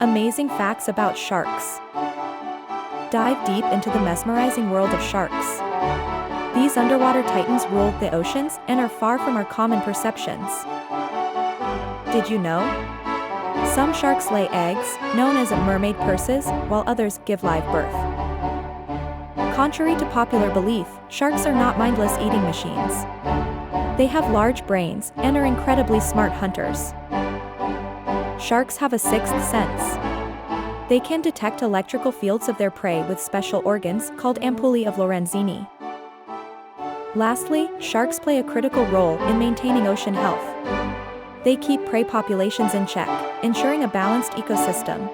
Amazing facts about sharks. Dive deep into the mesmerizing world of sharks. These underwater titans rule the oceans and are far from our common perceptions. Did you know? Some sharks lay eggs, known as mermaid purses, while others give live birth. Contrary to popular belief, sharks are not mindless eating machines. They have large brains and are incredibly smart hunters. Sharks have a sixth sense. They can detect electrical fields of their prey with special organs called ampullae of Lorenzini. Lastly, sharks play a critical role in maintaining ocean health. They keep prey populations in check, ensuring a balanced ecosystem.